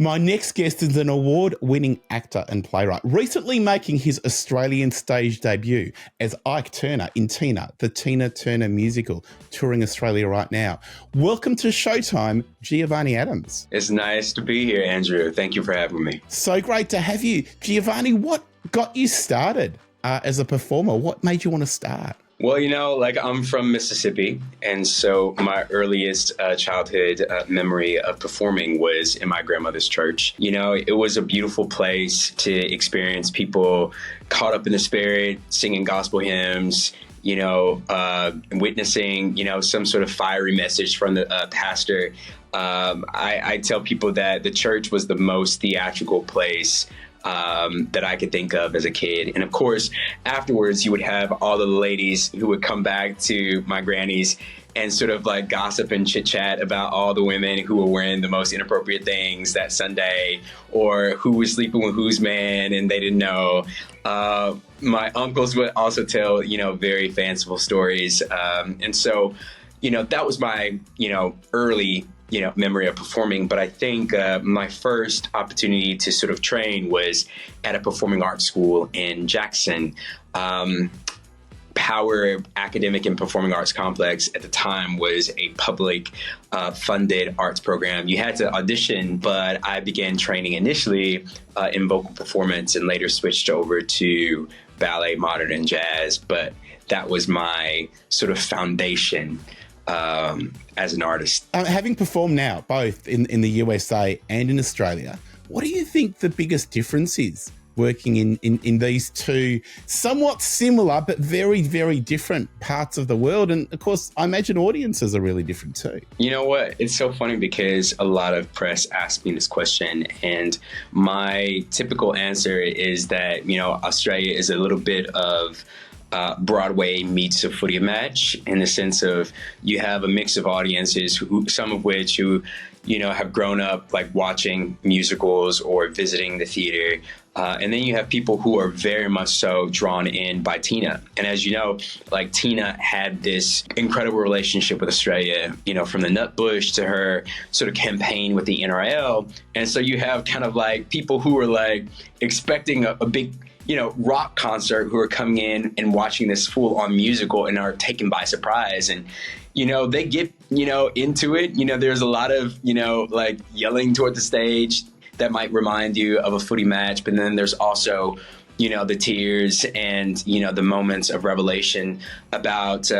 My next guest is an award-winning actor and playwright, recently making his Australian stage debut as Ike Turner in Tina, the Tina Turner musical, touring Australia right now. Welcome to Showtime, Giovanni Adams. It's nice to be here, Andrew. Thank you for having me. So great to have you. Giovanni, what got you started as a performer? What made you want to start? Well, I'm from Mississippi, and so my earliest childhood memory of performing was in my grandmother's church. It was a beautiful place to experience people caught up in the spirit, singing gospel hymns, witnessing, some sort of fiery message from the pastor. I tell people that the church was the most theatrical place that I could think of as a kid. And of course, afterwards, you would have all the ladies who would come back to my granny's and sort of like gossip and chit chat about all the women who were wearing the most inappropriate things that Sunday, or who was sleeping with whose man and they didn't know. My uncles would also tell, very fanciful stories. And so, that was my, early memory of performing. But I think my first opportunity to sort of train was at a performing arts school in Jackson. Power Academic and Performing Arts Complex at the time was a public funded arts program. You had to audition, but I began training initially in vocal performance and later switched over to ballet, modern, and jazz. But that was my sort of foundation as an artist. Having performed now both in the USA and in Australia, what do you think the biggest difference is working in these two somewhat similar but very, very different parts of the world? And of course, I imagine audiences are really different too. You know what? It's so funny because a lot of press ask me this question, and my typical answer is that, Australia is a little bit of Broadway meets a footy match, in the sense of you have a mix of audiences, some of which who have grown up like watching musicals or visiting the theater. And then you have people who are very much so drawn in by Tina. And as you know, like Tina had this incredible relationship with Australia, from the Nutbush to her sort of campaign with the NRL. And so you have kind of like people who are like expecting a big rock concert, who are coming in and watching this full-on musical and are taken by surprise. And, they get, into it. There's a lot of, like yelling toward the stage that might remind you of a footy match. But then there's also, the tears and, the moments of revelation about,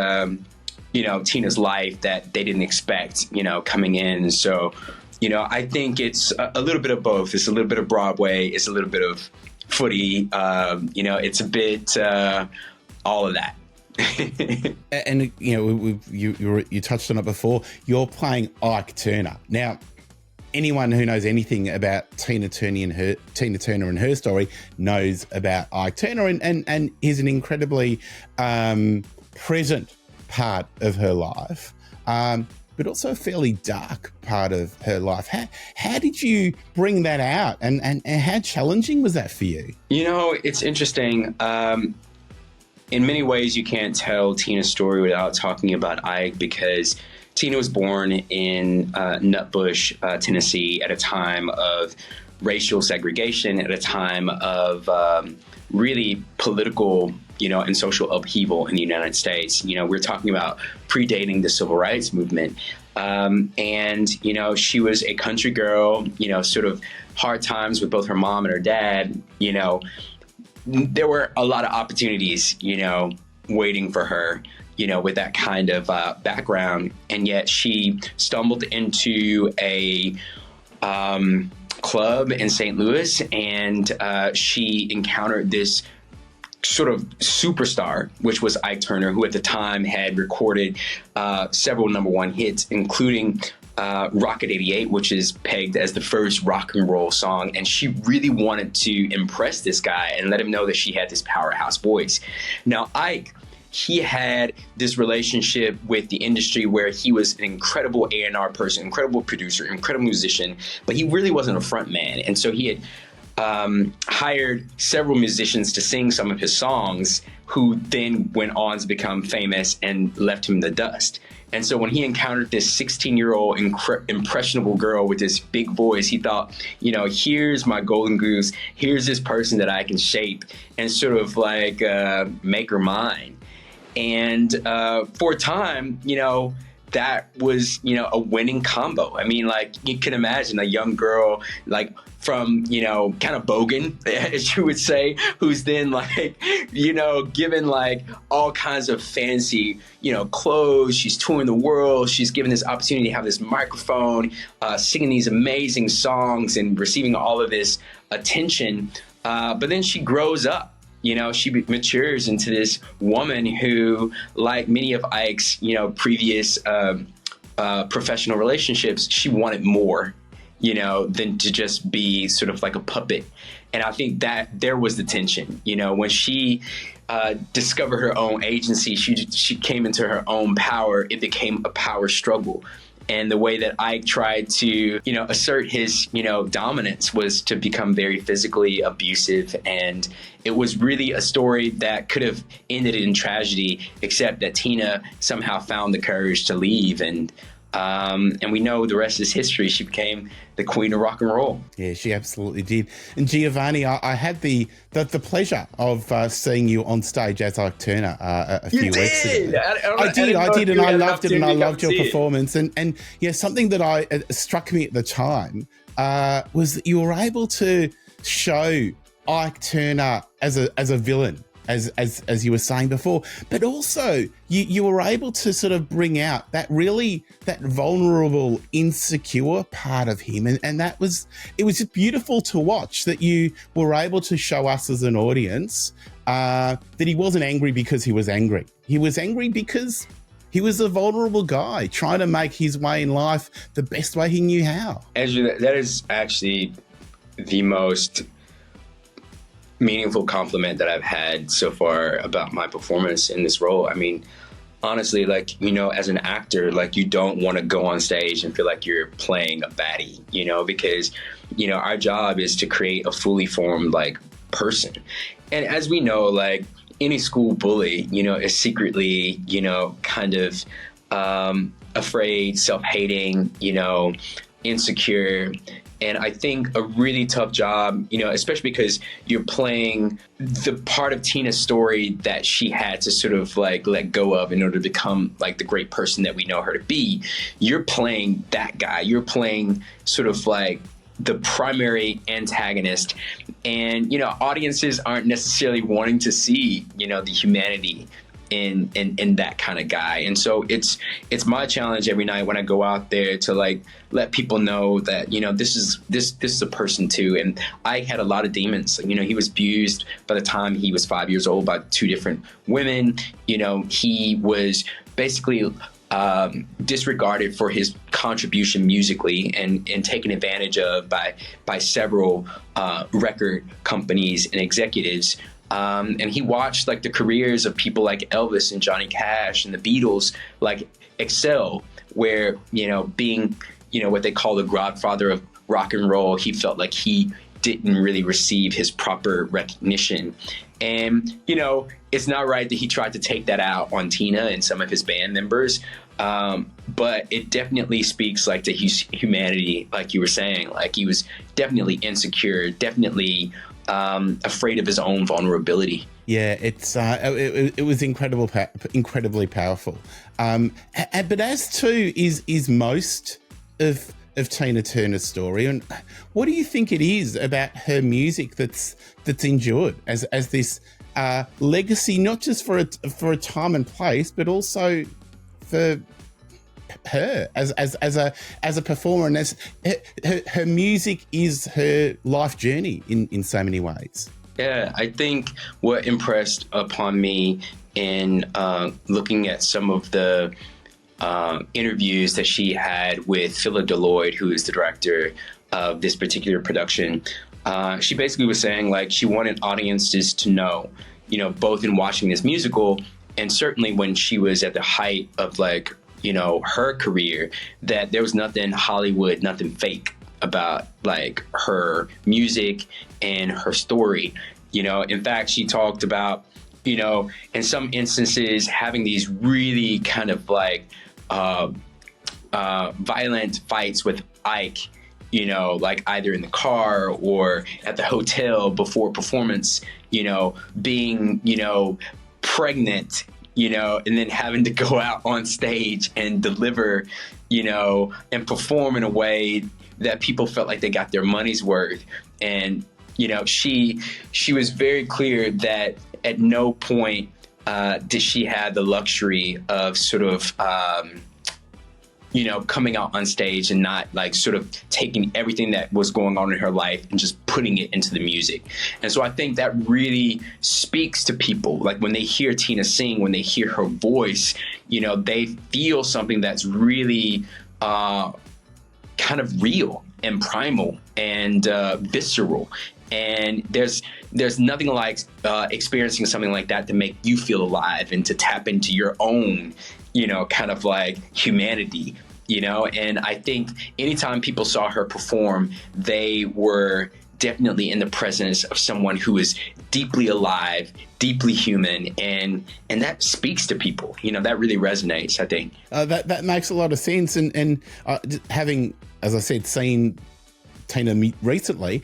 Tina's life that they didn't expect, coming in. So, I think it's a little bit of both. It's a little bit of Broadway. It's a little bit of footy, it's a bit all of that. And you touched on it before. You're playing Ike Turner. Now, anyone who knows anything about Tina Turner and her story knows about Ike Turner, and he's an incredibly present part of her life. But also a fairly dark part of her life. How did you bring that out, and how challenging was that for you? It's interesting. In many ways, you can't tell Tina's story without talking about Ike, because Tina was born in Nutbush, Tennessee, at a time of racial segregation, at a time of really political and social upheaval in the United States. We're talking about predating the civil rights movement. And she was a country girl, sort of hard times with both her mom and her dad. There were a lot of opportunities, waiting for her, with that kind of background. And yet she stumbled into a club in St. Louis, and she encountered this sort of superstar, which was Ike Turner, who at the time had recorded several #1 hits, including Rocket 88, which is pegged as the first rock and roll song. And she really wanted to impress this guy and let him know that she had this powerhouse voice. Now, Ike, he had this relationship with the industry where he was an incredible A&R person, incredible producer, incredible musician, but he really wasn't a front man. And so he had hired several musicians to sing some of his songs, who then went on to become famous and left him in the dust. And so when he encountered this 16-year-old impressionable girl with this big voice, he thought, here's my golden goose. Here's this person that I can shape and sort of like make her mine. And for a time, that was, a winning combo. I mean, like, you can imagine a young girl, like, from, kind of bogan, as you would say, who's then like, given like all kinds of fancy, clothes. She's touring the world. She's given this opportunity to have this microphone, singing these amazing songs and receiving all of this attention. But then she grows up. She matures into this woman who, like many of Ike's, previous professional relationships, she wanted more, than to just be sort of like a puppet. And I think that there was the tension, when she discovered her own agency, she came into her own power. It became a power struggle. And the way that Ike tried to, assert his, dominance was to become very physically abusive. And it was really a story that could have ended in tragedy, except that Tina somehow found the courage to leave. And we know the rest is history. She became the queen of rock and roll. Yeah, she absolutely did. And Giovanni, I had the pleasure of seeing you on stage as Ike Turner a few weeks ago. I did, and I loved it, and I loved your performance. And yeah, something that struck me at the time was that you were able to show Ike Turner as a villain. As you were saying before, but also you were able to sort of bring out that vulnerable, insecure part of him, and it was just beautiful to watch that you were able to show us as an audience that he wasn't angry because he was angry. He was angry because he was a vulnerable guy trying to make his way in life the best way he knew how. Andrew, that is actually the most meaningful compliment that I've had so far about my performance in this role. I mean, honestly, like, as an actor, like, you don't want to go on stage and feel like you're playing a baddie, because, our job is to create a fully formed, like, person. And as we know, like, any school bully, is secretly, kind of afraid, self-hating, insecure. And I think a really tough job, especially because you're playing the part of Tina's story that she had to sort of like let go of in order to become like the great person that we know her to be. You're playing that guy. You're playing sort of like the primary antagonist. And, audiences aren't necessarily wanting to see, the humanity in that kind of guy. And so it's my challenge every night when I go out there to like let people know that this is a person too. And I had a lot of demons. He was abused by the time he was 5 years old by 2 different women. He was basically disregarded for his contribution musically and taken advantage of by several record companies and executives. And he watched like the careers of people like Elvis and Johnny Cash and the Beatles like excel, where, being, what they call the godfather of rock and roll, he felt like he didn't really receive his proper recognition. And, it's not right that he tried to take that out on Tina and some of his band members. But it definitely speaks like to his humanity, like you were saying, like he was definitely insecure, definitely afraid of his own vulnerability. Yeah, it was incredibly powerful. But as too is most of Tina Turner's story. And what do you think it is about her music that's endured as this legacy, not just for a time and place, but also for her as a performer, and as her music is her life journey in so many ways? Yeah, I think what impressed upon me in looking at some of the interviews that she had with Philip Deloyd, who is the director of this particular production, she basically was saying like she wanted audiences to know, both in watching this musical and certainly when she was at the height of like, her career, that there was nothing Hollywood, nothing fake about like her music and her story. You know, in fact, she talked about, you know, in some instances having these really kind of like violent fights with Ike, you know, like either in the car or at the hotel before performance, you know, being, you know, pregnant, you know, and then having to go out on stage and deliver, you know, and perform in a way that people felt like they got their money's worth. And, you know, she was very clear that at no point did she have the luxury of sort of, you know, coming out on stage and not like sort of taking everything that was going on in her life and just putting it into the music. And so I think that really speaks to people. Like when they hear Tina sing, when they hear her voice, you know, they feel something that's really kind of real and primal and visceral. And there's nothing like experiencing something like that to make you feel alive and to tap into your own, you know, kind of like humanity, you know. And I think anytime people saw her perform, they were definitely in the presence of someone who is deeply alive, deeply human, and that speaks to people. You know, that really resonates, I think. That makes a lot of sense. And having, as I said, seen Tina recently,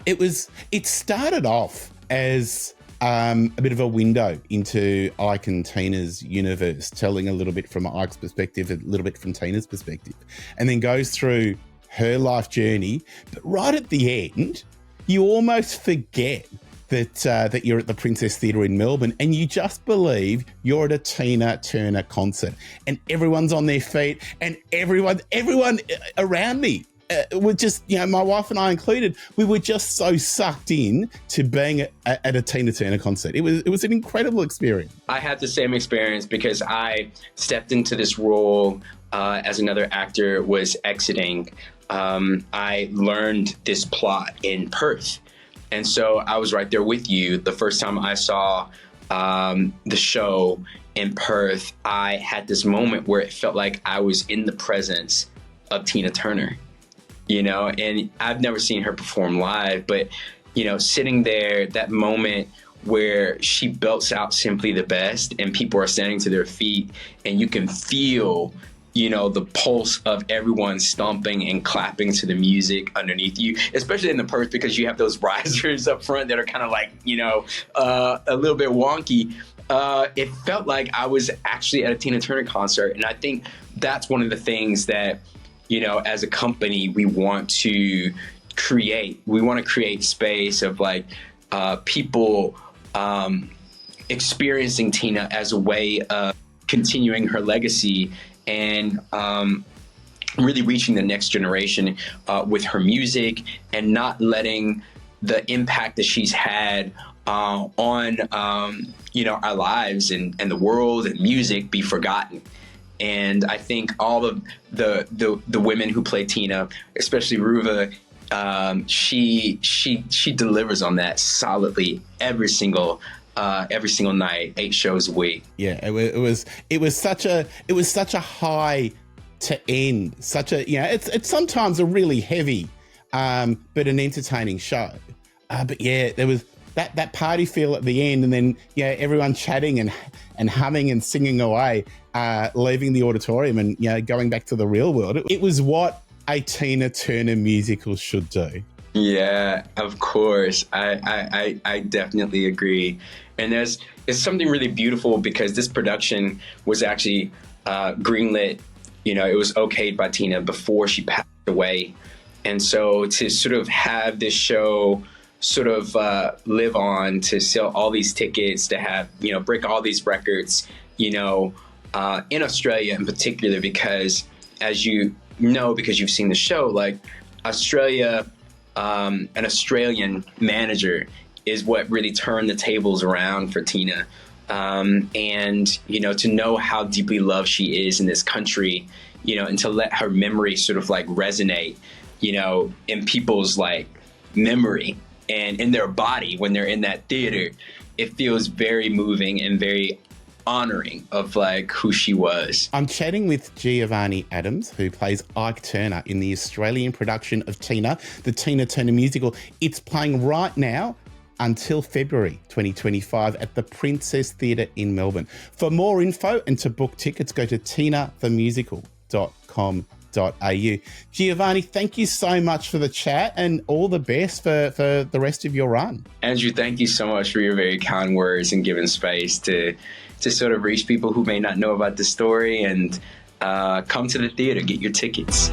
it started off as a bit of a window into Ike and Tina's universe, telling a little bit from Ike's perspective, a little bit from Tina's perspective, and then goes through her life journey. But right at the end, you almost forget that you're at the Princess Theatre in Melbourne, and you just believe you're at a Tina Turner concert, and everyone's on their feet, and everyone around me. We're just, you know, my wife and I included, we were just so sucked in to being at a Tina Turner concert. It was an incredible experience. I had the same experience because I stepped into this role as another actor was exiting. I learned this plot in Perth. And so I was right there with you. The first time I saw the show in Perth, I had this moment where it felt like I was in the presence of Tina Turner. You know, and I've never seen her perform live, but, you know, sitting there, that moment where she belts out Simply the Best and people are standing to their feet and you can feel, you know, the pulse of everyone stomping and clapping to the music underneath you, especially in the Perth, because you have those risers up front that are kind of like, you know, a little bit wonky. It felt like I was actually at a Tina Turner concert. And I think that's one of the things that, you know, as a company, we want to create. We want to create space of like people experiencing Tina as a way of continuing her legacy and really reaching the next generation with her music, and not letting the impact that she's had on you know, our lives and the world and music be forgotten. And I think all of the women who play Tina, especially Ruva, she delivers on that solidly every single night, 8 shows a week. Yeah, it was such a high to end. Such a, you know, it's sometimes a really heavy, but an entertaining show. But yeah, there was that party feel at the end, and then everyone chatting and humming and singing away, leaving the auditorium and going back to the real world. It was what a Tina Turner musical should do. Yeah, of course. I definitely agree. And it's something really beautiful because this production was actually greenlit. You know, it was okayed by Tina before she passed away. And so to sort of have this show sort of live on, to sell all these tickets, to have, break all these records, in Australia in particular, because as you know, because you've seen the show, like Australia, an Australian manager is what really turned the tables around for Tina. And, to know how deeply loved she is in this country, and to let her memory sort of like resonate, in people's like memory and in their body when they're in that theater, it feels very moving and very honoring of like who she was. I'm chatting with Giovanni Adams, who plays Ike Turner in the Australian production of Tina, the Tina Turner musical. It's playing right now until February 2025 at the Princess Theatre in Melbourne. For more info and to book tickets, go to tinathemusical.com.au. Giovanni, thank you so much for the chat and all the best for the rest of your run. Andrew, thank you so much for your very kind words and giving space to sort of reach people who may not know about the story, and come to the theater, get your tickets.